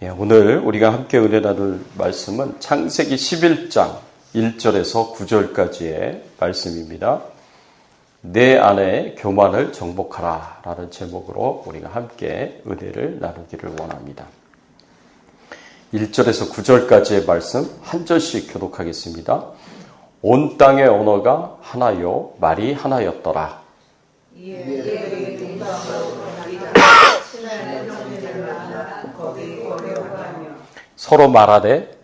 오늘 우리가 함께 은혜 나눌 말씀은 창세기 11장 1절에서 9절까지의 말씀입니다. 내 안에 교만을 정복하라 라는 제목으로 우리가 함께 은혜를 나누기를 원합니다. 1절에서 9절까지의 말씀 한 절씩 교독하겠습니다. 온 땅의 언어가 하나요 말이 하나였더라. 서로 말하되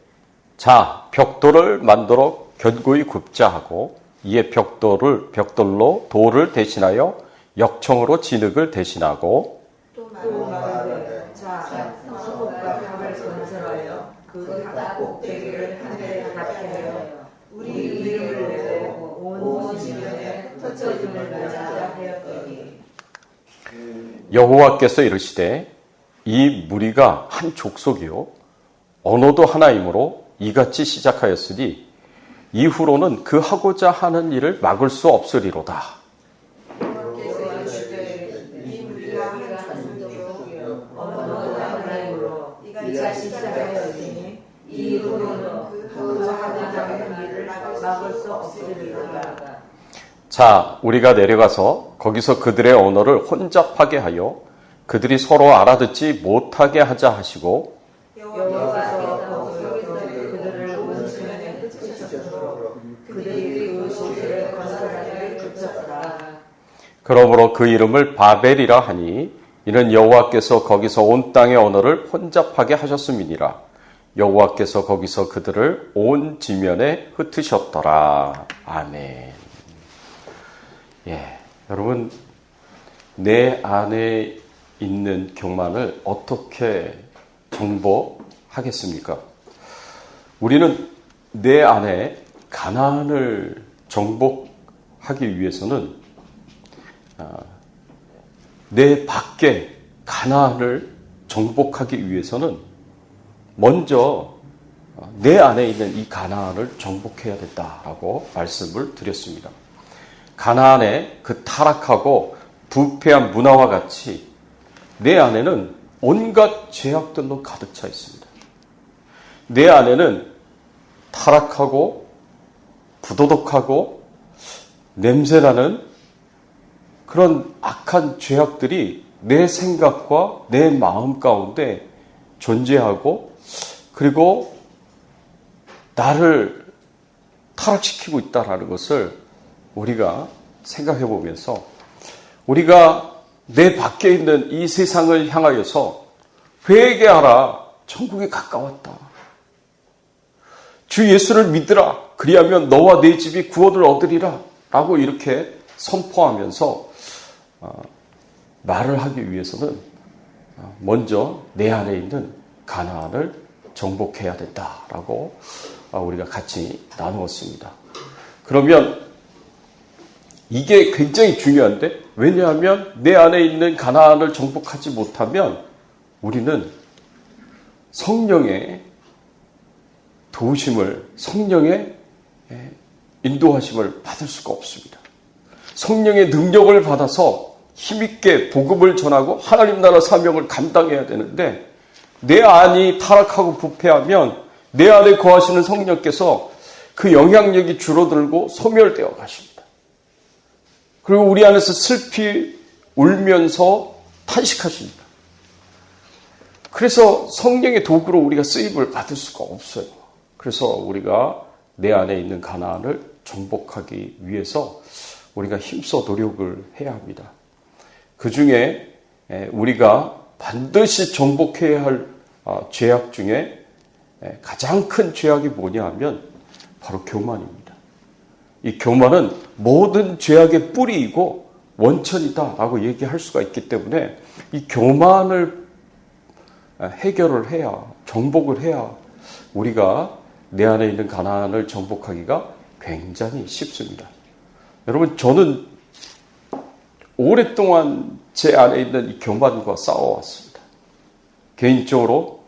자 벽돌을 만들어 견고히 굽자 하고 이에 벽돌로 돌을 대신하여 역청으로 진흙을 대신하고 또 말하되 자 성읍과 탑을 건설하여 그 탑 꼭대기를 하늘에 닿게 하여 우리 이름을 내고 온 지면에 흩어짐을 말자 하였더니 여호와께서 이르시되 이 무리가 한 족속이요 언어도 하나이므로 이같이 시작하였으니 이후로는 그 하고자 하는 일을 막을 수 없으리로다. 여호와께서 이르시되 이 무리가 한 족속이요 언어도 하나이므로 이같이 시작하였으니 이후로는 그 하고자 하는 일을 막을 수 없으리로다. 자, 우리가 내려가서 거기서 그들의 언어를 혼잡하게 하여 그들이 서로 알아듣지 못하게 하자 하시고 여호와께서 거기서 그들을 온 지면에 흩으셨으므로 그들이 그 도시를 건설하기를 그쳤더라. 그러므로 그 이름을 바벨이라 하니 이는 여호와께서 거기서 온 땅의 언어를 혼잡하게 하셨음이니라. 여호와께서 거기서 그들을 온 지면에 흩으셨더라. 아멘. 여러분, 내 안에 있는 교만을 어떻게 정복하겠습니까? 우리는 내 안에 가난을 정복하기 위해서는 내 밖에 가난을 정복하기 위해서는 먼저 내 안에 있는 이 가난을 정복해야 된다라고 말씀을 드렸습니다. 가나안의 그 타락하고 부패한 문화와 같이 내 안에는 온갖 죄악들로 가득 차 있습니다. 내 안에는 타락하고 부도덕하고 냄새나는 그런 악한 죄악들이 내 생각과 내 마음 가운데 존재하고 그리고 나를 타락시키고 있다는 것을 우리가 생각해 보면서 우리가 내 밖에 있는 이 세상을 향하여서 회개하라. 천국이 가까웠다. 주 예수를 믿으라. 그리하면 너와 네 집이 구원을 얻으리라. 라고 이렇게 선포하면서 말을 하기 위해서는 먼저 내 안에 있는 가나안을 정복해야 된다라고 우리가 같이 나누었습니다. 그러면 이게 굉장히 중요한데 왜냐하면 내 안에 있는 가나안을 정복하지 못하면 우리는 성령의 도우심을 성령의 인도하심을 받을 수가 없습니다. 성령의 능력을 받아서 힘있게 복음을 전하고 하나님 나라 사명을 감당해야 되는데 내 안이 타락하고 부패하면 내 안에 거하시는 성령께서 그 영향력이 줄어들고 소멸되어 가십니다. 그리고 우리 안에서 슬피 울면서 탄식하십니다. 그래서 성령의 도구로 우리가 쓰임을 받을 수가 없어요. 그래서 우리가 내 안에 있는 가나안을 정복하기 위해서 우리가 힘써 노력을 해야 합니다. 그 중에 우리가 반드시 정복해야 할 죄악 중에 가장 큰 죄악이 뭐냐 하면 바로 교만입니다. 이 교만은 모든 죄악의 뿌리이고 원천이다라고 얘기할 수가 있기 때문에 이 교만을 해결을 해야, 정복을 해야 우리가 내 안에 있는 가나안을 정복하기가 굉장히 쉽습니다. 여러분, 저는 오랫동안 제 안에 있는 이 교만과 싸워왔습니다. 개인적으로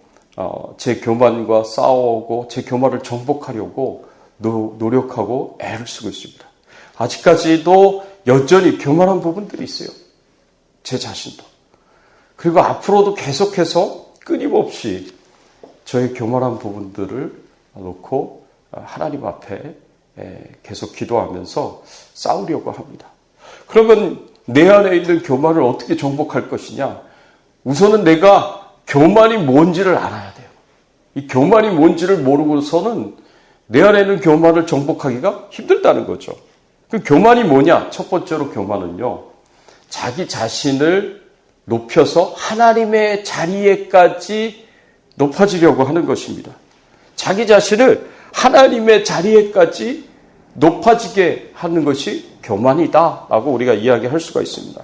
제 교만과 싸워오고 제 교만을 정복하려고 노력하고 애를 쓰고 있습니다. 아직까지도 여전히 교만한 부분들이 있어요. 제 자신도. 그리고 앞으로도 계속해서 끊임없이 저의 교만한 부분들을 놓고 하나님 앞에 계속 기도하면서 싸우려고 합니다. 그러면 내 안에 있는 교만을 어떻게 정복할 것이냐? 우선은 내가 교만이 뭔지를 알아야 돼요. 이 교만이 뭔지를 모르고서는 내 안에 있는 교만을 정복하기가 힘들다는 거죠. 그 교만이 뭐냐? 첫 번째로 교만은요, 자기 자신을 높여서 하나님의 자리에까지 높아지려고 하는 것입니다. 자기 자신을 하나님의 자리에까지 높아지게 하는 것이 교만이다라고 우리가 이야기할 수가 있습니다.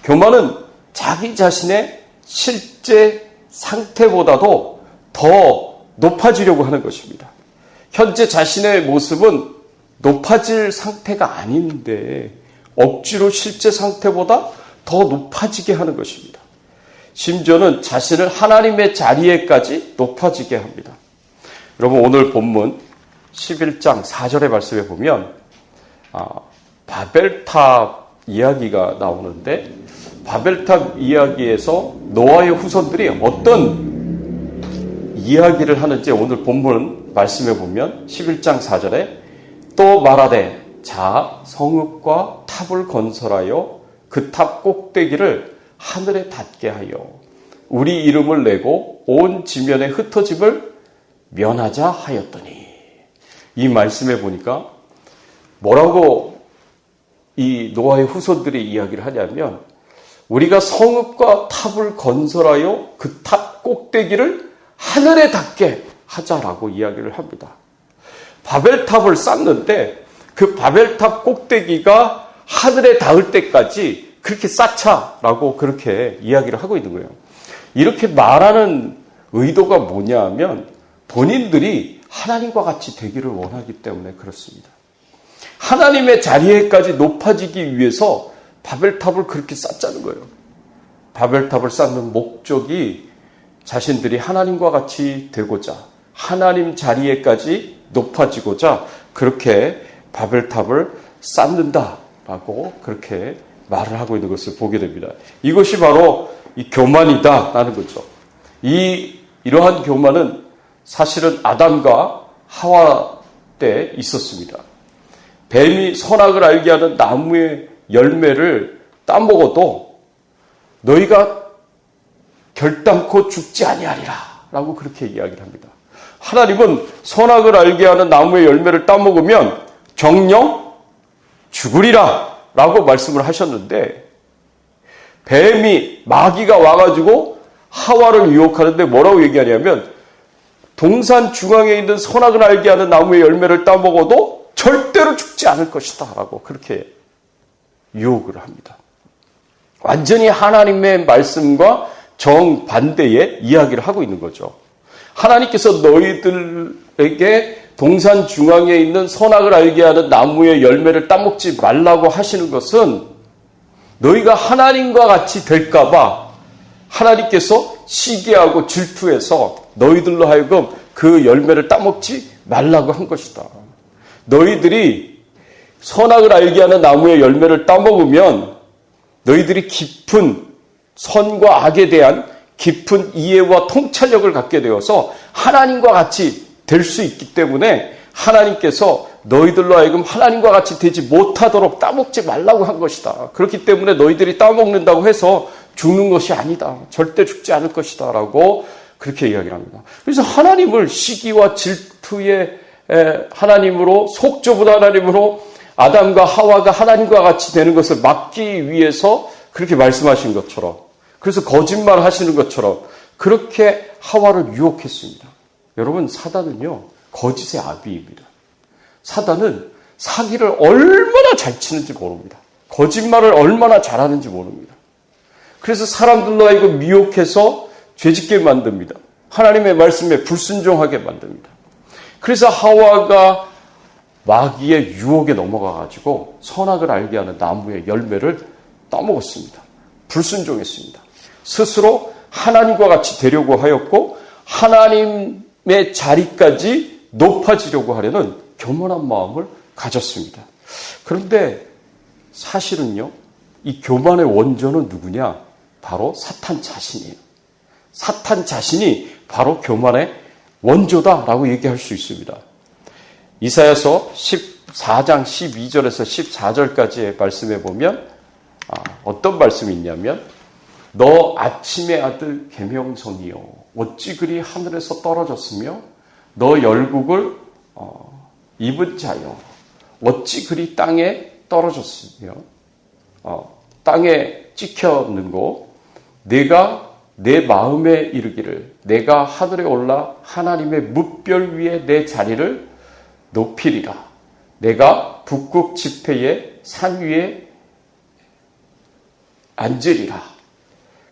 교만은 자기 자신의 실제 상태보다도 더 높아지려고 하는 것입니다. 현재 자신의 모습은 높아질 상태가 아닌데 억지로 실제 상태보다 더 높아지게 하는 것입니다. 심지어는 자신을 하나님의 자리에까지 높아지게 합니다. 여러분, 오늘 본문 11장 4절의 말씀에 보면 바벨탑 이야기가 나오는데, 바벨탑 이야기에서 노아의 후손들이 어떤 이야기를 하는지 오늘 본문 말씀에 보면 11장 4절에 또 말하되 자 성읍과 탑을 건설하여 그 탑 꼭대기를 하늘에 닿게 하여 우리 이름을 내고 온 지면에 흩어짐을 면하자 하였더니, 이 말씀에 보니까 뭐라고 이 노아의 후손들이 이야기를 하냐면, 우리가 성읍과 탑을 건설하여 그 탑 꼭대기를 하늘에 닿게 하자라고 이야기를 합니다. 바벨탑을 쌓는데 그 바벨탑 꼭대기가 하늘에 닿을 때까지 그렇게 쌓자라고 그렇게 이야기를 하고 있는 거예요. 이렇게 말하는 의도가 뭐냐 하면 본인들이 하나님과 같이 되기를 원하기 때문에 그렇습니다. 하나님의 자리에까지 높아지기 위해서 바벨탑을 그렇게 쌓자는 거예요. 바벨탑을 쌓는 목적이 자신들이 하나님과 같이 되고자, 하나님 자리에까지 높아지고자 그렇게 바벨탑을 쌓는다라고 그렇게 말을 하고 있는 것을 보게 됩니다. 이것이 바로 이 교만이다라는 거죠. 이러한 교만은 사실은 아담과 하와 때 있었습니다. 뱀이 선악을 알게 하는 나무의 열매를 따먹어도 너희가 결단코 죽지 아니하리라 라고 그렇게 이야기를 합니다. 하나님은 선악을 알게 하는 나무의 열매를 따먹으면 정녕 죽으리라 라고 말씀을 하셨는데, 뱀이, 마귀가 와가지고 하와를 유혹하는데 뭐라고 얘기하냐면, 동산 중앙에 있는 선악을 알게 하는 나무의 열매를 따먹어도 절대로 죽지 않을 것이다 라고 그렇게 유혹을 합니다. 완전히 하나님의 말씀과 정반대의 이야기를 하고 있는 거죠. 하나님께서 너희들에게 동산 중앙에 있는 선악을 알게 하는 나무의 열매를 따먹지 말라고 하시는 것은 너희가 하나님과 같이 될까봐 하나님께서 시기하고 질투해서 너희들로 하여금 그 열매를 따먹지 말라고 한 것이다. 너희들이 선악을 알게 하는 나무의 열매를 따먹으면 너희들이 깊은 선과 악에 대한 깊은 이해와 통찰력을 갖게 되어서 하나님과 같이 될 수 있기 때문에 하나님께서 너희들로 하여금 하나님과 같이 되지 못하도록 따먹지 말라고 한 것이다. 그렇기 때문에 너희들이 따먹는다고 해서 죽는 것이 아니다. 절대 죽지 않을 것이다. 라고 그렇게 이야기를 합니다. 그래서 하나님을 시기와 질투의 하나님으로, 속 좁은 하나님으로 아담과 하와가 하나님과 같이 되는 것을 막기 위해서 그렇게 말씀하신 것처럼, 그래서 거짓말 하시는 것처럼 그렇게 하와를 유혹했습니다. 여러분, 사단은요, 거짓의 아비입니다. 사단은 사기를 얼마나 잘 치는지 모릅니다. 거짓말을 얼마나 잘하는지 모릅니다. 그래서 사람들로 하여금 미혹해서 죄짓게 만듭니다. 하나님의 말씀에 불순종하게 만듭니다. 그래서 하와가 마귀의 유혹에 넘어가가지고 선악을 알게 하는 나무의 열매를 따먹었습니다. 불순종했습니다. 스스로 하나님과 같이 되려고 하였고 하나님의 자리까지 높아지려고 하려는 교만한 마음을 가졌습니다. 그런데 사실은요, 이 교만의 원조는 누구냐? 바로 사탄 자신이에요. 사탄 자신이 바로 교만의 원조다라고 얘기할 수 있습니다. 이사야서 14장 12절에서 14절까지의 말씀에 보면 어떤 말씀이 있냐면 너 아침의 아들 계명성이요 어찌 그리 하늘에서 떨어졌으며 너 열국을 입은 자요 어찌 그리 땅에 떨어졌으며 땅에 찍혔는고 내가 내 마음에 이르기를 내가 하늘에 올라 하나님의 뭇별 위에 내 자리를 높이리라. 내가 북극 지폐의 산 위에 앉으리라.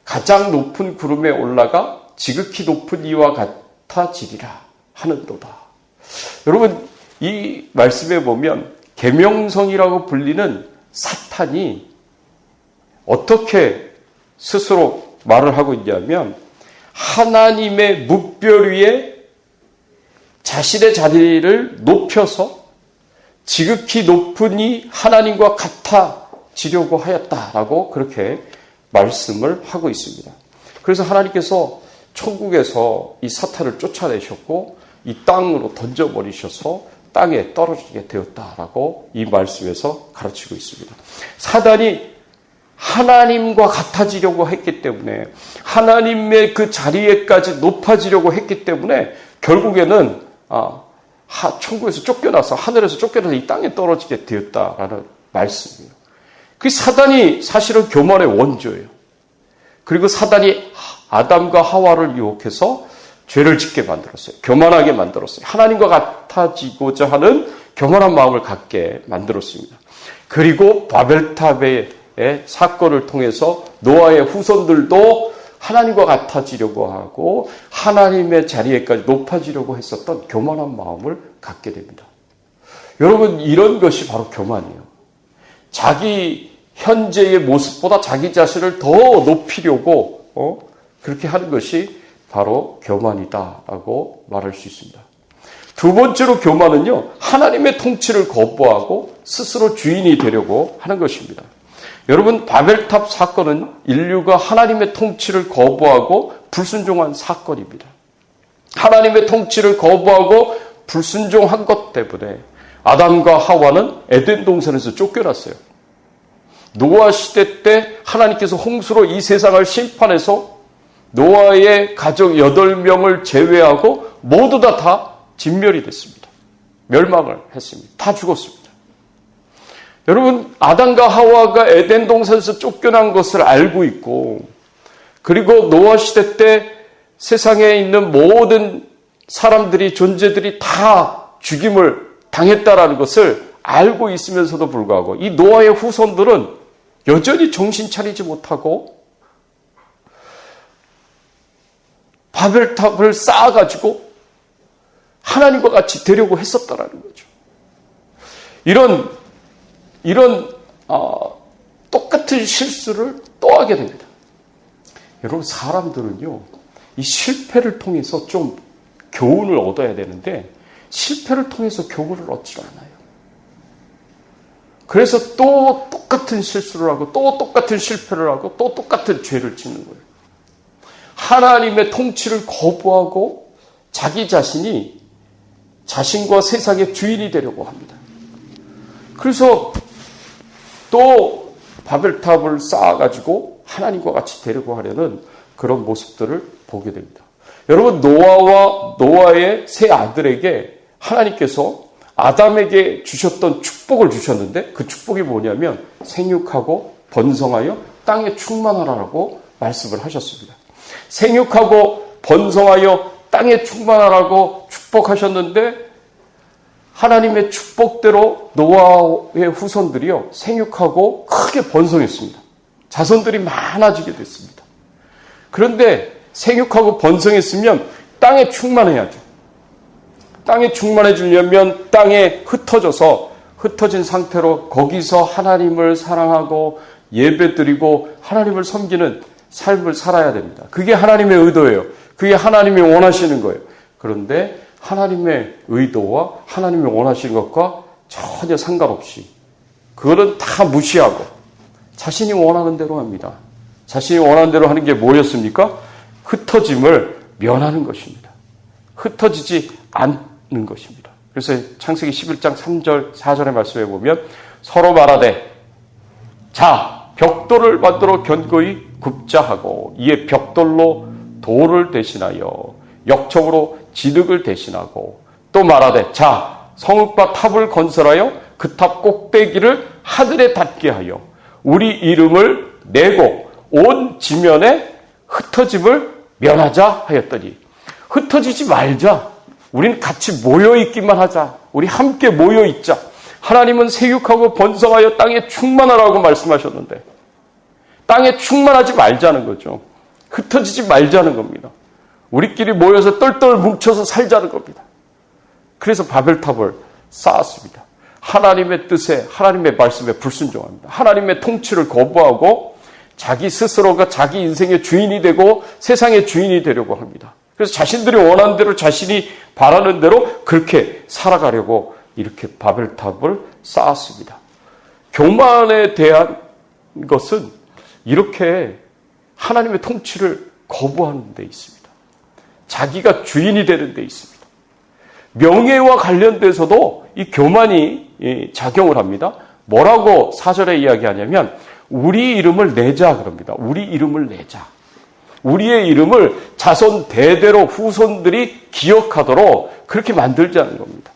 가장 높은 구름에 올라가 지극히 높은 이와 같아지리라 하는도다. 여러분 이 말씀에 보면 계명성이라고 불리는 사탄이 어떻게 스스로 말을 하고 있냐면 하나님의 뭇별 위에 자신의 자리를 높여서 지극히 높은 이 하나님과 같아지려고 하였다라고 그렇게 말씀을 하고 있습니다. 그래서 하나님께서 천국에서 이 사탄을 쫓아내셨고 이 땅으로 던져버리셔서 땅에 떨어지게 되었다라고 이 말씀에서 가르치고 있습니다. 사단이 하나님과 같아지려고 했기 때문에 하나님의 그 자리에까지 높아지려고 했기 때문에 결국에는 천국에서 쫓겨나서 하늘에서 쫓겨나서 이 땅에 떨어지게 되었다라는 말씀이에요. 그 사단이 사실은 교만의 원조예요. 그리고 사단이 아담과 하와를 유혹해서 죄를 짓게 만들었어요. 교만하게 만들었어요. 하나님과 같아지고자 하는 교만한 마음을 갖게 만들었습니다. 그리고 바벨탑의 사건을 통해서 노아의 후손들도 하나님과 같아지려고 하고 하나님의 자리에까지 높아지려고 했었던 교만한 마음을 갖게 됩니다. 여러분 이런 것이 바로 교만이에요. 자기 현재의 모습보다 자기 자신을 더 높이려고 그렇게 하는 것이 바로 교만이다라고 말할 수 있습니다. 두 번째로 교만은요, 하나님의 통치를 거부하고 스스로 주인이 되려고 하는 것입니다. 여러분 바벨탑 사건은 인류가 하나님의 통치를 거부하고 불순종한 사건입니다. 하나님의 통치를 거부하고 불순종한 것 때문에 아담과 하와는 에덴 동산에서 쫓겨났어요. 노아 시대 때 하나님께서 홍수로 이 세상을 심판해서 노아의 가족 8명을 제외하고 모두 다 진멸이 됐습니다. 멸망을 했습니다. 다 죽었습니다. 여러분 아담과 하와가 에덴 동산에서 쫓겨난 것을 알고 있고 그리고 노아 시대 때 세상에 있는 모든 사람들이 존재들이 다 죽임을 당했다라는 것을 알고 있으면서도 불구하고 이 노아의 후손들은 여전히 정신 차리지 못하고 바벨탑을 쌓아가지고 하나님과 같이 되려고 했었다라는 거죠. 이런 똑같은 실수를 또 하게 됩니다. 여러분 사람들은요 이 실패를 통해서 좀 교훈을 얻어야 되는데 실패를 통해서 교훈을 얻지 않아요. 그래서 또 똑같은 실수를 하고 또 똑같은 실패를 하고 또 똑같은 죄를 짓는 거예요. 하나님의 통치를 거부하고 자기 자신이 자신과 세상의 주인이 되려고 합니다. 그래서 또 바벨탑을 쌓아가지고 하나님과 같이 되려고 하려는 그런 모습들을 보게 됩니다. 여러분 노아와 노아의 세 아들에게 하나님께서 아담에게 주셨던 축복을 주셨는데 그 축복이 뭐냐면 생육하고 번성하여 땅에 충만하라고 말씀을 하셨습니다. 생육하고 번성하여 땅에 충만하라고 축복하셨는데 하나님의 축복대로 노아의 후손들이요 생육하고 크게 번성했습니다. 자손들이 많아지게 됐습니다. 그런데 생육하고 번성했으면 땅에 충만해야죠. 땅에 충만해지려면 땅에 흩어진 상태로 거기서 하나님을 사랑하고 예배드리고 하나님을 섬기는 삶을 살아야 됩니다. 그게 하나님의 의도예요. 그게 하나님이 원하시는 거예요. 그런데 하나님의 의도와 하나님이 원하시는 것과 전혀 상관없이 그거는 다 무시하고 자신이 원하는 대로 합니다. 자신이 원하는 대로 하는 게 뭐였습니까? 흩어짐을 면하는 것입니다. 흩어지지 않는 것입니다. 그래서 창세기 11장 3절 4절의 말씀에 보면 서로 말하되 자 벽돌을 만들어 견고히 굽자 하고 이에 벽돌로 돌을 대신하여 역청으로 진흙을 대신하고 또 말하되 자 성읍과 탑을 건설하여 그 탑 꼭대기를 하늘에 닿게 하여 우리 이름을 내고 온 지면에 흩어짐을 면하자 하였더니 흩어지지 말자. 우리는 같이 모여있기만 하자. 우리 함께 모여있자. 하나님은 세육하고 번성하여 땅에 충만하라고 말씀하셨는데 땅에 충만하지 말자는 거죠. 흩어지지 말자는 겁니다. 우리끼리 모여서 똘똘 뭉쳐서 살자는 겁니다. 그래서 바벨탑을 쌓았습니다. 하나님의 뜻에 하나님의 말씀에 불순종합니다. 하나님의 통치를 거부하고 자기 스스로가 자기 인생의 주인이 되고 세상의 주인이 되려고 합니다. 그래서 자신들이 원하는 대로 자신이 바라는 대로 그렇게 살아가려고 이렇게 바벨탑을 쌓았습니다. 교만에 대한 것은 이렇게 하나님의 통치를 거부하는 데 있습니다. 자기가 주인이 되는 데 있습니다. 명예와 관련돼서도 이 교만이 작용을 합니다. 뭐라고 4절에 이야기하냐면 우리 이름을 내자 그럽니다. 우리 이름을 내자. 우리의 이름을 자손 대대로 후손들이 기억하도록 그렇게 만들자는 겁니다.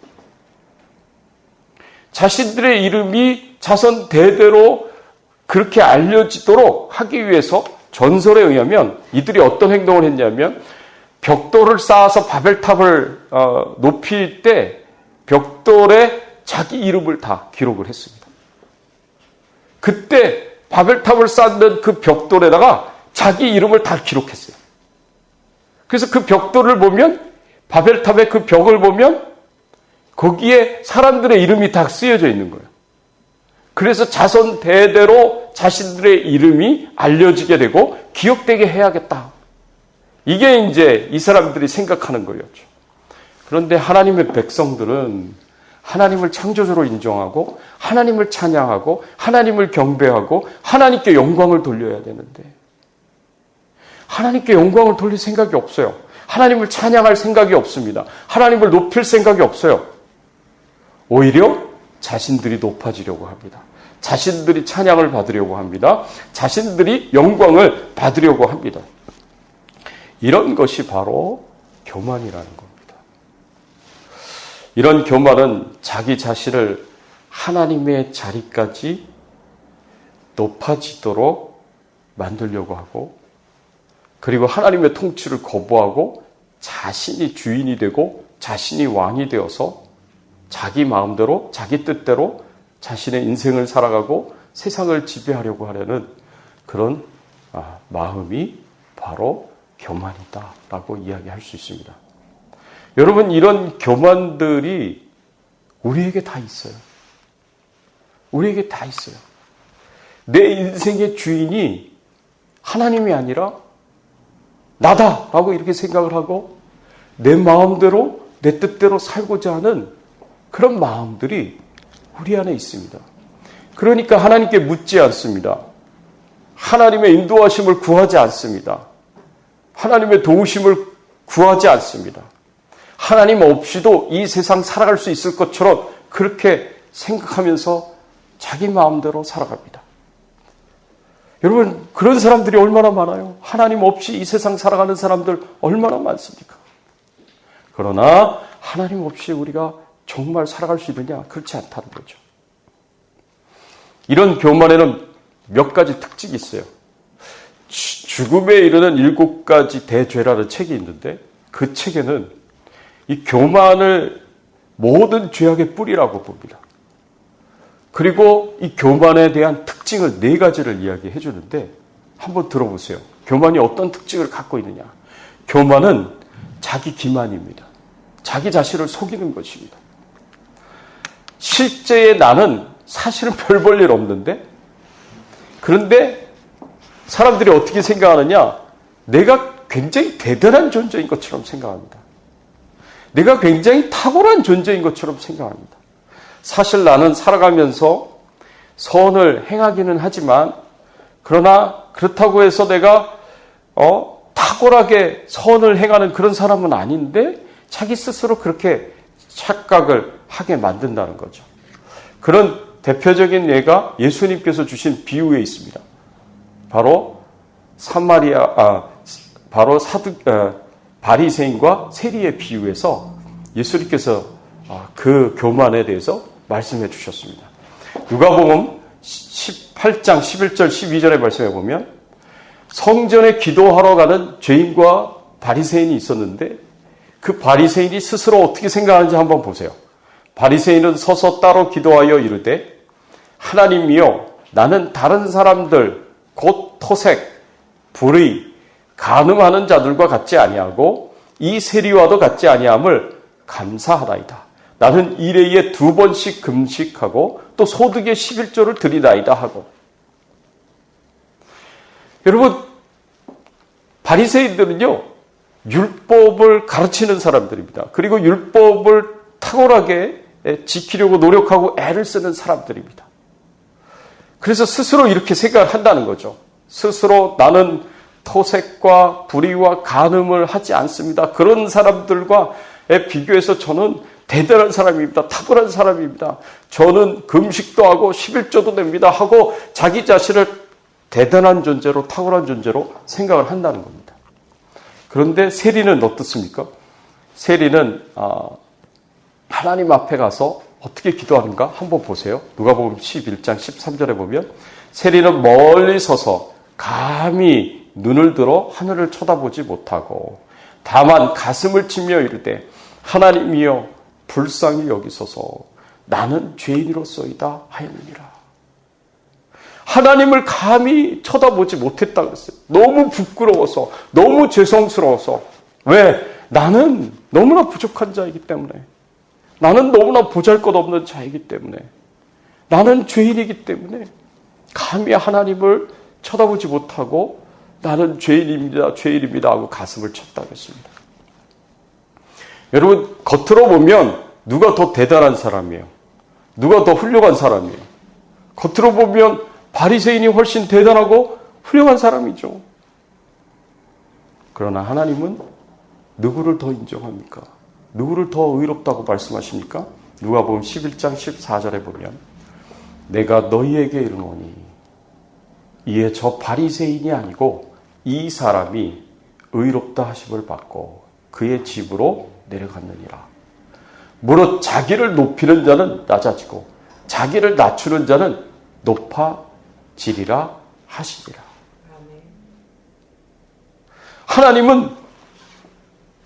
자신들의 이름이 자손 대대로 그렇게 알려지도록 하기 위해서 전설에 의하면 이들이 어떤 행동을 했냐면 벽돌을 쌓아서 바벨탑을 높일 때 벽돌에 자기 이름을 다 기록을 했습니다. 그때 바벨탑을 쌓는 그 벽돌에다가 자기 이름을 다 기록했어요. 그래서 그 벽돌을 보면 바벨탑의 그 벽을 보면 거기에 사람들의 이름이 다 쓰여져 있는 거예요. 그래서 자손 대대로 자신들의 이름이 알려지게 되고 기억되게 해야겠다. 이게 이제 이 사람들이 생각하는 거였죠. 그런데 하나님의 백성들은 하나님을 창조주로 인정하고 하나님을 찬양하고 하나님을 경배하고 하나님께 영광을 돌려야 되는데 하나님께 영광을 돌릴 생각이 없어요. 하나님을 찬양할 생각이 없습니다. 하나님을 높일 생각이 없어요. 오히려 자신들이 높아지려고 합니다. 자신들이 찬양을 받으려고 합니다. 자신들이 영광을 받으려고 합니다. 이런 것이 바로 교만이라는 겁니다. 이런 교만은 자기 자신을 하나님의 자리까지 높아지도록 만들려고 하고 그리고 하나님의 통치를 거부하고 자신이 주인이 되고 자신이 왕이 되어서 자기 마음대로 자기 뜻대로 자신의 인생을 살아가고 세상을 지배하려고 하려는 그런 마음이 바로 교만이다라고 이야기할 수 있습니다. 여러분 이런 교만들이 우리에게 다 있어요. 우리에게 다 있어요. 내 인생의 주인이 하나님이 아니라 나다라고 이렇게 생각을 하고 내 마음대로 내 뜻대로 살고자 하는 그런 마음들이 우리 안에 있습니다. 그러니까 하나님께 묻지 않습니다. 하나님의 인도하심을 구하지 않습니다. 하나님의 도우심을 구하지 않습니다. 하나님 없이도 이 세상 살아갈 수 있을 것처럼 그렇게 생각하면서 자기 마음대로 살아갑니다. 여러분 그런 사람들이 얼마나 많아요? 하나님 없이 이 세상 살아가는 사람들 얼마나 많습니까? 그러나 하나님 없이 우리가 정말 살아갈 수 있느냐? 그렇지 않다는 거죠. 이런 교만에는 몇 가지 특징이 있어요. 죽음에 이르는 7가지 대죄라는 책이 있는데 그 책에는 이 교만을 모든 죄악의 뿌리라고 봅니다. 그리고 이 교만에 대한 특징을 4가지를 이야기해 주는데 한번 들어보세요. 교만이 어떤 특징을 갖고 있느냐. 교만은 자기 기만입니다. 자기 자신을 속이는 것입니다. 실제의 나는 사실은 별 볼 일 없는데 그런데 사람들이 어떻게 생각하느냐? 내가 굉장히 대단한 존재인 것처럼 생각합니다. 내가 굉장히 탁월한 존재인 것처럼 생각합니다. 사실 나는 살아가면서 선을 행하기는 하지만 그러나 그렇다고 해서 내가 탁월하게 선을 행하는 그런 사람은 아닌데 자기 스스로 그렇게 착각을 하게 만든다는 거죠. 그런 대표적인 예가 예수님께서 주신 비유에 있습니다. 바로 바리새인과 세리의 비유에서 예수님께서 그 교만에 대해서 말씀해 주셨습니다. 누가복음 18장 11절 12절의 말씀에 보면 성전에 기도하러 가는 죄인과 바리새인이 있었는데 그 바리새인이 스스로 어떻게 생각하는지 한번 보세요. 바리새인은 서서 따로 기도하여 이르되 하나님이여 나는 다른 사람들 곧 토색, 불의, 간음하는 자들과 같지 아니하고 이 세리와도 같지 아니함을 감사하나이다. 나는 일회에 2번씩 금식하고 또 소득의 11조를 드리나이다 하고. 여러분, 바리새인들은요 율법을 가르치는 사람들입니다. 그리고 율법을 탁월하게 지키려고 노력하고 애를 쓰는 사람들입니다. 그래서 스스로 이렇게 생각을 한다는 거죠. 스스로 나는 토색과 불의와 간음을 하지 않습니다. 그런 사람들과 비교해서 저는 대단한 사람입니다. 탁월한 사람입니다. 저는 금식도 하고 11조도 냅니다 하고 자기 자신을 대단한 존재로 탁월한 존재로 생각을 한다는 겁니다. 그런데 세리는 어떻습니까? 세리는 하나님 앞에 가서 어떻게 기도하는가 한번 보세요. 누가복음 11장 13절에 보면 세리는 멀리 서서 감히 눈을 들어 하늘을 쳐다보지 못하고 다만 가슴을 치며 이르되 하나님이여 불쌍히 여기소서 나는 죄인이로소이다 하였느니라. 하나님을 감히 쳐다보지 못했다 그랬어요. 너무 부끄러워서, 너무 죄송스러워서. 왜? 나는 너무나 부족한 자이기 때문에. 나는 너무나 보잘것없는 자이기 때문에. 나는 죄인이기 때문에 감히 하나님을 쳐다보지 못하고 나는 죄인입니다, 죄인입니다 하고 가슴을 쳤다 그랬습니다. 여러분, 겉으로 보면 누가 더 대단한 사람이에요? 누가 더 훌륭한 사람이에요? 겉으로 보면 바리새인이 훨씬 대단하고 훌륭한 사람이죠. 그러나 하나님은 누구를 더 인정합니까? 누구를 더 의롭다고 말씀하십니까? 누가복음 11장 14절에 보면 내가 너희에게 이르노니 이에 저 바리새인이 아니고 이 사람이 의롭다 하심을 받고 그의 집으로 내려갔느니라. 무릇 자기를 높이는 자는 낮아지고 자기를 낮추는 자는 높아지리라 하시니라. 하나님은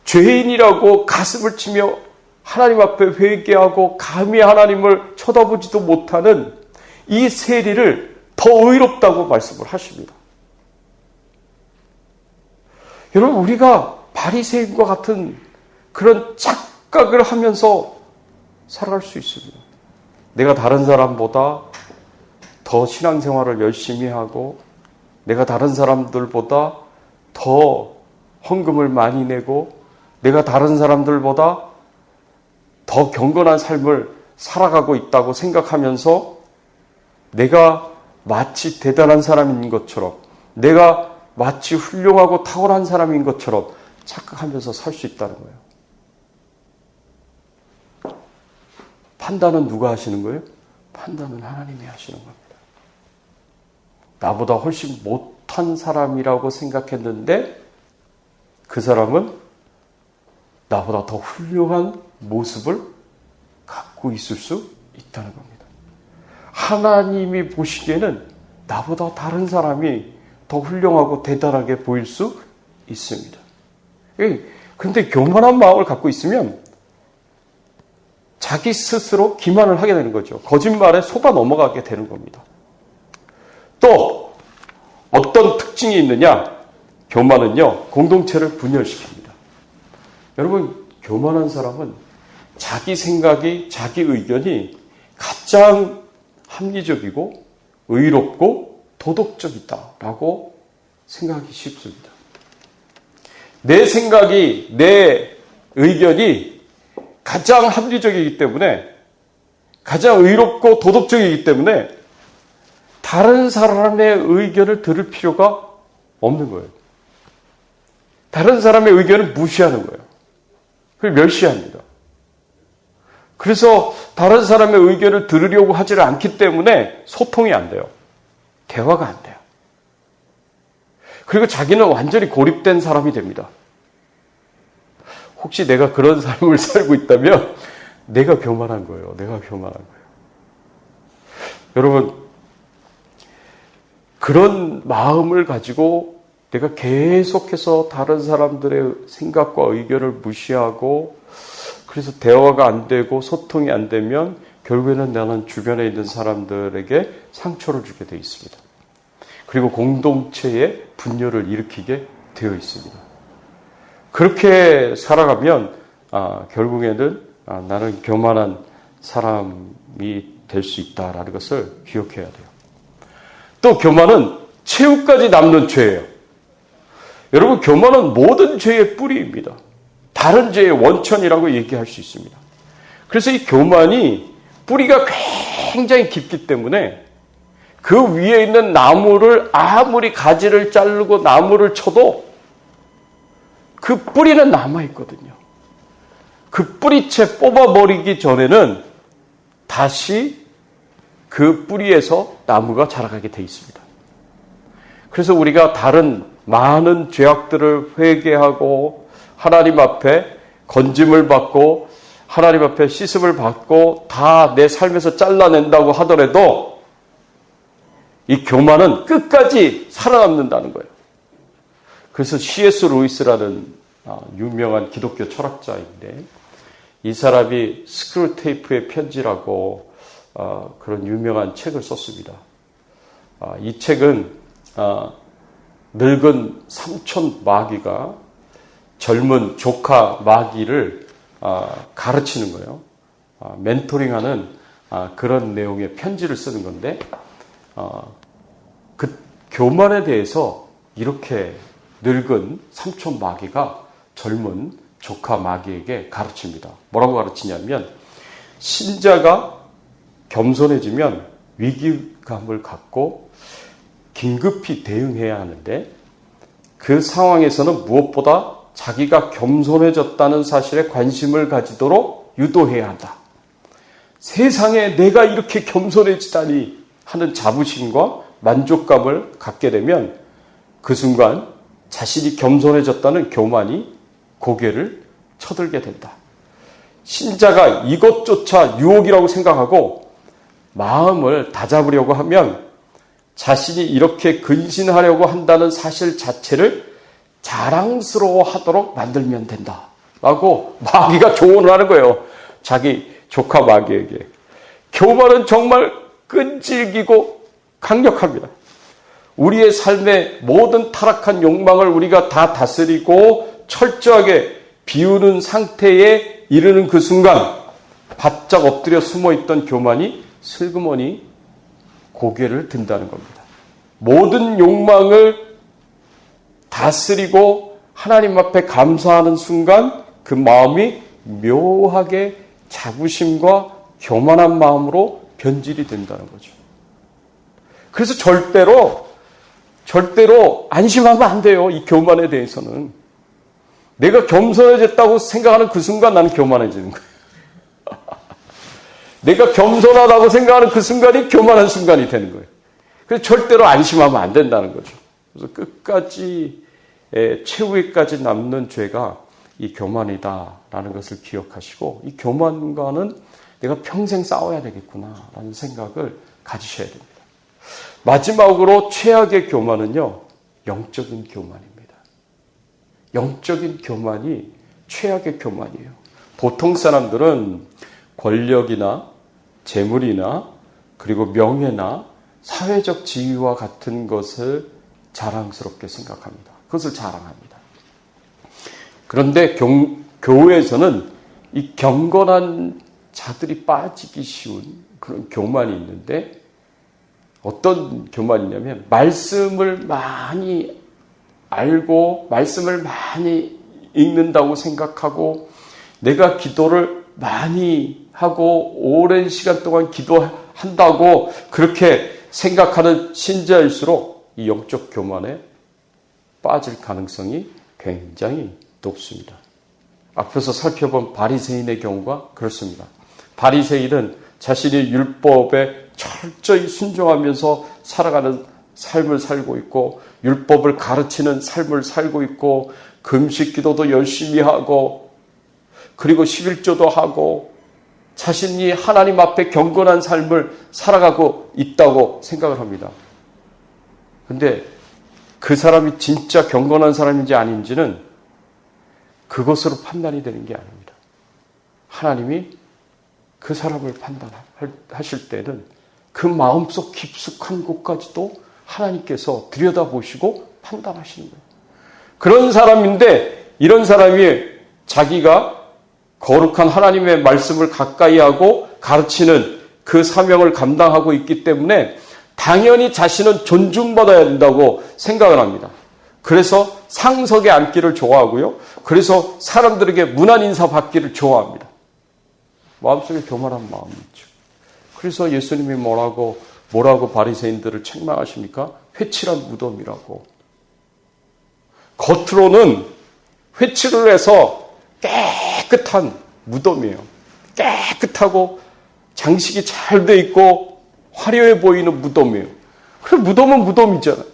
죄인이라고 가슴을 치며 하나님 앞에 회개하고 감히 하나님을 쳐다보지도 못하는 이 세리를 더 의롭다고 말씀을 하십니다. 여러분, 우리가 바리새인과 같은 그런 착각을 하면서 살아갈 수 있습니다. 내가 다른 사람보다 더 신앙생활을 열심히 하고 내가 다른 사람들보다 더 헌금을 많이 내고 내가 다른 사람들보다 더 경건한 삶을 살아가고 있다고 생각하면서 내가 마치 대단한 사람인 것처럼 내가 마치 훌륭하고 탁월한 사람인 것처럼 착각하면서 살 수 있다는 거예요. 판단은 누가 하시는 거예요? 판단은 하나님이 하시는 겁니다. 나보다 훨씬 못한 사람이라고 생각했는데 그 사람은 나보다 더 훌륭한 모습을 갖고 있을 수 있다는 겁니다. 하나님이 보시기에는 나보다 다른 사람이 더 훌륭하고 대단하게 보일 수 있습니다. 그런데 교만한 마음을 갖고 있으면 자기 스스로 기만을 하게 되는 거죠. 거짓말에 속아 넘어가게 되는 겁니다. 또 어떤 특징이 있느냐? 교만은요, 공동체를 분열시킵니다. 여러분, 교만한 사람은 자기 생각이, 자기 의견이 가장 합리적이고 의롭고 도덕적이다라고 생각하기 쉽습니다. 내 생각이, 내 의견이 가장 합리적이기 때문에, 가장 의롭고 도덕적이기 때문에 다른 사람의 의견을 들을 필요가 없는 거예요. 다른 사람의 의견을 무시하는 거예요. 멸시합니다. 그래서 다른 사람의 의견을 들으려고 하지를 않기 때문에 소통이 안 돼요. 대화가 안 돼요. 그리고 자기는 완전히 고립된 사람이 됩니다. 혹시 내가 그런 삶을 살고 있다면 내가 교만한 거예요. 내가 교만한 거예요. 여러분, 그런 마음을 가지고 내가 계속해서 다른 사람들의 생각과 의견을 무시하고 그래서 대화가 안 되고 소통이 안 되면 결국에는 나는 주변에 있는 사람들에게 상처를 주게 되어 있습니다. 그리고 공동체에 분열을 일으키게 되어 있습니다. 그렇게 살아가면 결국에는 나는 교만한 사람이 될 수 있다라는 것을 기억해야 돼요. 또 교만은 최후까지 남는 죄예요. 여러분, 교만은 모든 죄의 뿌리입니다. 다른 죄의 원천이라고 얘기할 수 있습니다. 그래서 이 교만이 뿌리가 굉장히 깊기 때문에 그 위에 있는 나무를 아무리 가지를 자르고 나무를 쳐도 그 뿌리는 남아있거든요. 그 뿌리채 뽑아버리기 전에는 다시 그 뿌리에서 나무가 자라가게 돼 있습니다. 그래서 우리가 다른 많은 죄악들을 회개하고 하나님 앞에 건짐을 받고 하나님 앞에 씻음을 받고 다 내 삶에서 잘라낸다고 하더라도 이 교만은 끝까지 살아남는다는 거예요. 그래서 C.S. 루이스라는 유명한 기독교 철학자인데 이 사람이 스크루테이프의 편지라고 그런 유명한 책을 썼습니다. 이 책은 늙은 삼촌 마귀가 젊은 조카 마귀를 가르치는 거예요. 멘토링하는 그런 내용의 편지를 쓰는 건데 그 교만에 대해서 이렇게 늙은 삼촌 마귀가 젊은 조카 마귀에게 가르칩니다. 뭐라고 가르치냐면 신자가 겸손해지면 위기감을 갖고 긴급히 대응해야 하는데 그 상황에서는 무엇보다 자기가 겸손해졌다는 사실에 관심을 가지도록 유도해야 한다. 세상에 내가 이렇게 겸손해지다니 하는 자부심과 만족감을 갖게 되면 그 순간 자신이 겸손해졌다는 교만이 고개를 쳐들게 된다. 신자가 이것조차 유혹이라고 생각하고 마음을 다잡으려고 하면 자신이 이렇게 근신하려고 한다는 사실 자체를 자랑스러워하도록 만들면 된다. 라고 마귀가 조언을 하는 거예요. 자기 조카 마귀에게. 교만은 정말 끈질기고 강력합니다. 우리의 삶의 모든 타락한 욕망을 우리가 다 다스리고 철저하게 비우는 상태에 이르는 그 순간 바짝 엎드려 숨어있던 교만이 슬그머니 고개를 든다는 겁니다. 모든 욕망을 다스리고 하나님 앞에 감사하는 순간 그 마음이 묘하게 자부심과 교만한 마음으로 변질이 된다는 거죠. 그래서 절대로 안심하면 안 돼요. 이 교만에 대해서는. 내가 겸손해졌다고 생각하는 그 순간 나는 교만해지는 거예요. 내가 겸손하다고 생각하는 그 순간이 교만한 순간이 되는 거예요. 그래서 절대로 안심하면 안 된다는 거죠. 그래서 끝까지 최후에까지 남는 죄가 이 교만이다라는 것을 기억하시고 이 교만과는 내가 평생 싸워야 되겠구나라는 생각을 가지셔야 됩니다. 마지막으로 최악의 교만은요, 영적인 교만입니다. 영적인 교만이 최악의 교만이에요. 보통 사람들은 권력이나 재물이나 그리고 명예나 사회적 지위와 같은 것을 자랑스럽게 생각합니다. 그것을 자랑합니다. 그런데 교회에서는 이 경건한 자들이 빠지기 쉬운 그런 교만이 있는데 어떤 교만이냐면 말씀을 많이 알고 말씀을 많이 읽는다고 생각하고 내가 기도를 많이 하고 오랜 시간 동안 기도한다고 그렇게 생각하는 신자일수록 이 영적 교만에 빠질 가능성이 굉장히 높습니다. 앞에서 살펴본 바리새인의 경우가 그렇습니다. 바리새인은 자신의 율법에 철저히 순종하면서 살아가는 삶을 살고 있고 율법을 가르치는 삶을 살고 있고 금식 기도도 열심히 하고 그리고 11조도 하고 자신이 하나님 앞에 경건한 삶을 살아가고 있다고 생각을 합니다. 근데 그 사람이 진짜 경건한 사람인지 아닌지는 그것으로 판단이 되는 게 아닙니다. 하나님이 그 사람을 판단하실 때는 그 마음속 깊숙한 곳까지도 하나님께서 들여다보시고 판단하시는 거예요. 그런 사람인데 이런 사람이 자기가 거룩한 하나님의 말씀을 가까이 하고 가르치는 그 사명을 감당하고 있기 때문에 당연히 자신은 존중받아야 된다고 생각을 합니다. 그래서 상석에 앉기를 좋아하고요. 그래서 사람들에게 문안 인사 받기를 좋아합니다. 마음속에 교만한 마음이 있죠. 그래서 예수님이 뭐라고 바리새인들을 책망하십니까? 회칠한 무덤이라고. 겉으로는 회칠을 해서 깨끗한 무덤이에요. 깨끗하고 장식이 잘 돼 있고 화려해 보이는 무덤이에요. 그 무덤은 무덤이잖아요.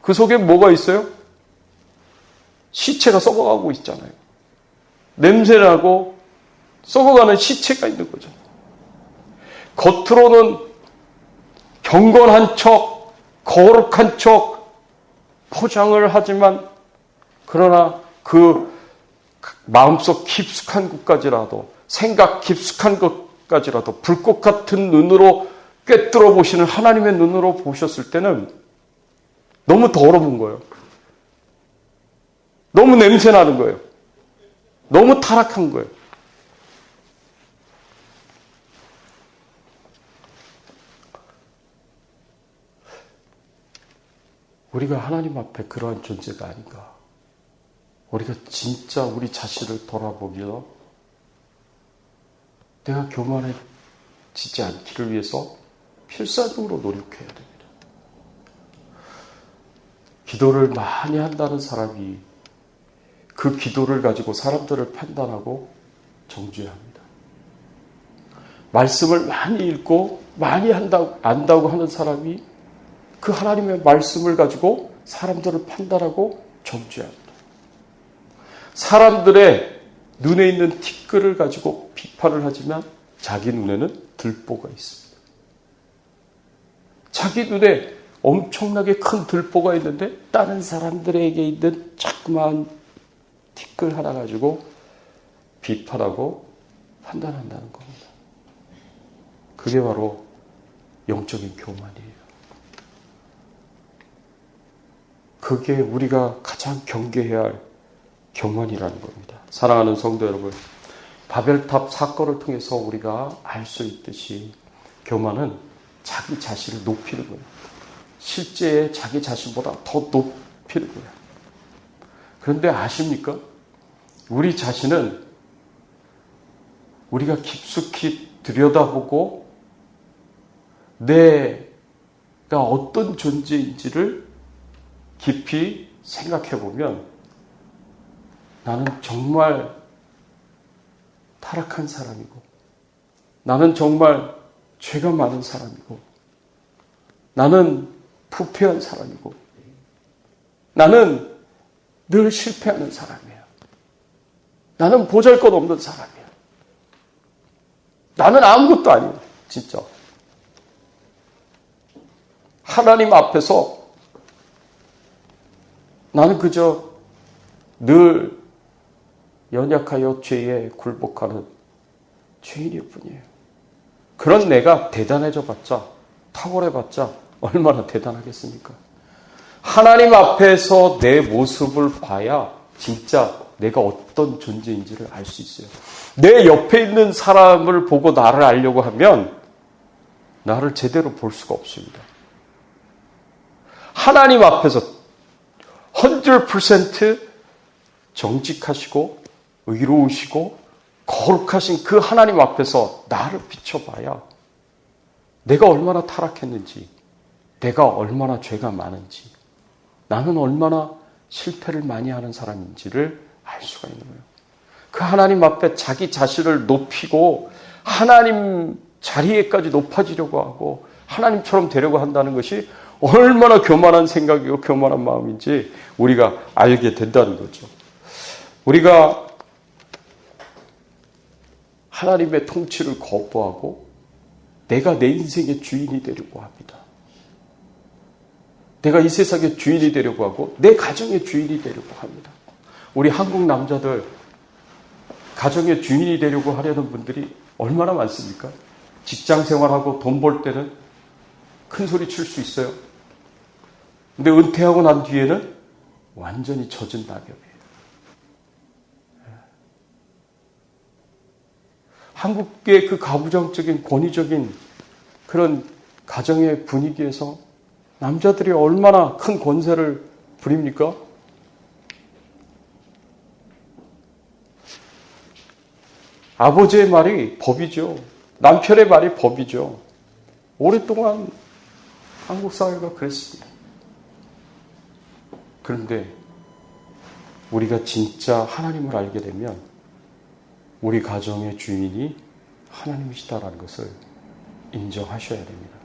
그 속에 뭐가 있어요? 시체가 썩어가고 있잖아요. 냄새나고 썩어가는 시체가 있는 거죠. 겉으로는 경건한 척, 거룩한 척 포장을 하지만 그러나 그 마음속 깊숙한 곳까지라도 생각 깊숙한 것까지라도 불꽃 같은 눈으로 꿰뚫어 보시는 하나님의 눈으로 보셨을 때는 너무 더러운 거예요. 너무 냄새나는 거예요. 너무 타락한 거예요. 우리가 하나님 앞에 그러한 존재가 아닌가. 우리가 진짜 우리 자신을 돌아보며 내가 교만해지지 않기를 위해서 필사적으로 노력해야 됩니다. 기도를 많이 한다는 사람이 그 기도를 가지고 사람들을 판단하고 정죄해야 합니다. 말씀을 많이 읽고 많이 안다고 하는 사람이 그 하나님의 말씀을 가지고 사람들을 판단하고 정죄합니다. 사람들의 눈에 있는 티끌을 가지고 비판을 하지만 자기 눈에는 들보가 있습니다. 자기 눈에 엄청나게 큰 들보가 있는데 다른 사람들에게 있는 자그마한 티끌 하나 가지고 비판하고 판단한다는 겁니다. 그게 바로 영적인 교만이에요. 그게 우리가 가장 경계해야 할 교만이라는 겁니다. 사랑하는 성도 여러분, 바벨탑 사건을 통해서 우리가 알 수 있듯이 교만은 자기 자신을 높이는 거예요. 실제 자기 자신보다 더 높이는 거예요. 그런데 아십니까? 우리 자신은 우리가 깊숙이 들여다보고 내가 어떤 존재인지를 깊이 생각해 보면 나는 정말 타락한 사람이고 나는 정말 죄가 많은 사람이고 나는 부패한 사람이고 나는 늘 실패하는 사람이에요. 나는 보잘것없는 사람이에요. 나는 아무것도 아니에요. 진짜. 하나님 앞에서 나는 그저 늘 연약하여 죄에 굴복하는 죄인일 뿐이에요. 그런 내가 대단해져 봤자, 탁월해 봤자 얼마나 대단하겠습니까? 하나님 앞에서 내 모습을 봐야 진짜 내가 어떤 존재인지를 알 수 있어요. 내 옆에 있는 사람을 보고 나를 알려고 하면 나를 제대로 볼 수가 없습니다. 하나님 앞에서 100% 정직하시고 의로우시고 거룩하신 그 하나님 앞에서 나를 비춰봐야 내가 얼마나 타락했는지, 내가 얼마나 죄가 많은지, 나는 얼마나 실패를 많이 하는 사람인지를 알 수가 있는 거예요. 그 하나님 앞에 자기 자신을 높이고 하나님 자리에까지 높아지려고 하고 하나님처럼 되려고 한다는 것이 얼마나 교만한 생각이고 교만한 마음인지 우리가 알게 된다는 거죠. 우리가 하나님의 통치를 거부하고 내가 내 인생의 주인이 되려고 합니다. 내가 이 세상의 주인이 되려고 하고 내 가정의 주인이 되려고 합니다. 우리 한국 남자들 가정의 주인이 되려고 하려는 분들이 얼마나 많습니까? 직장 생활하고 돈 벌 때는 큰 소리 칠 수 있어요. 근데 은퇴하고 난 뒤에는 완전히 젖은 낙엽이에요. 한국의 그 가부장적인 권위적인 그런 가정의 분위기에서 남자들이 얼마나 큰 권세를 부립니까? 아버지의 말이 법이죠. 남편의 말이 법이죠. 오랫동안 한국 사회가 그랬습니다. 그런데 우리가 진짜 하나님을 알게 되면 우리 가정의 주인이 하나님이시다라는 것을 인정하셔야 됩니다.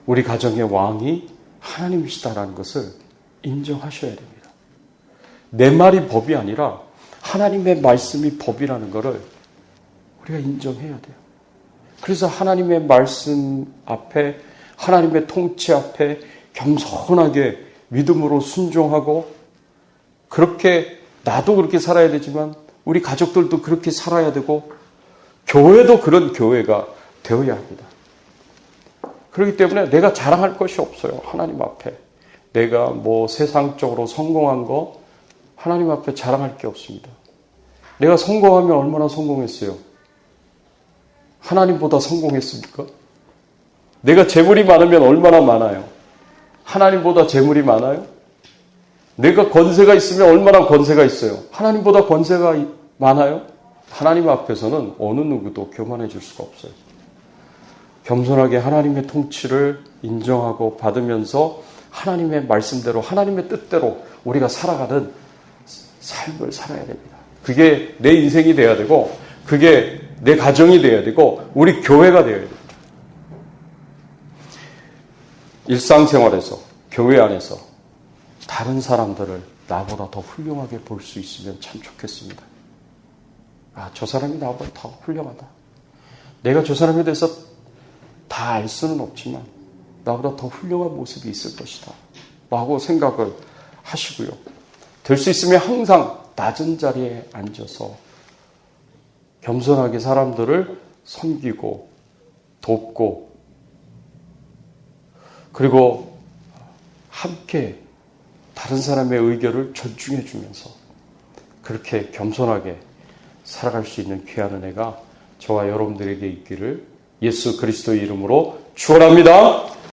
우리 가정의 왕이 하나님이시다라는 것을 인정하셔야 됩니다. 내 말이 법이 아니라 하나님의 말씀이 법이라는 것을 우리가 인정해야 돼요. 그래서 하나님의 말씀 앞에 하나님의 통치 앞에 겸손하게 믿음으로 순종하고 그렇게 나도 그렇게 살아야 되지만 우리 가족들도 그렇게 살아야 되고 교회도 그런 교회가 되어야 합니다. 그렇기 때문에 내가 자랑할 것이 없어요. 하나님 앞에. 내가 뭐 세상적으로 성공한 거 하나님 앞에 자랑할 게 없습니다. 내가 성공하면 얼마나 성공했어요? 하나님보다 성공했습니까? 내가 재물이 많으면 얼마나 많아요? 하나님보다 재물이 많아요? 내가 권세가 있으면 얼마나 권세가 있어요? 하나님보다 권세가 많아요? 하나님 앞에서는 어느 누구도 교만해질 수가 없어요. 겸손하게 하나님의 통치를 인정하고 받으면서 하나님의 말씀대로 하나님의 뜻대로 우리가 살아가는 삶을 살아야 됩니다. 그게 내 인생이 돼야 되고 그게 내 가정이 돼야 되고 우리 교회가 되어야 됩니다. 일상생활에서 교회 안에서 다른 사람들을 나보다 더 훌륭하게 볼 수 있으면 참 좋겠습니다. 아, 저 사람이 나보다 더 훌륭하다. 내가 저 사람에 대해서 다 알 수는 없지만 나보다 더 훌륭한 모습이 있을 것이다 라고 생각을 하시고요. 될 수 있으면 항상 낮은 자리에 앉아서 겸손하게 사람들을 섬기고 돕고 그리고 함께 다른 사람의 의견을 존중해 주면서 그렇게 겸손하게 살아갈 수 있는 귀한 은혜가 저와 여러분들에게 있기를 예수 그리스도의 이름으로 축원합니다.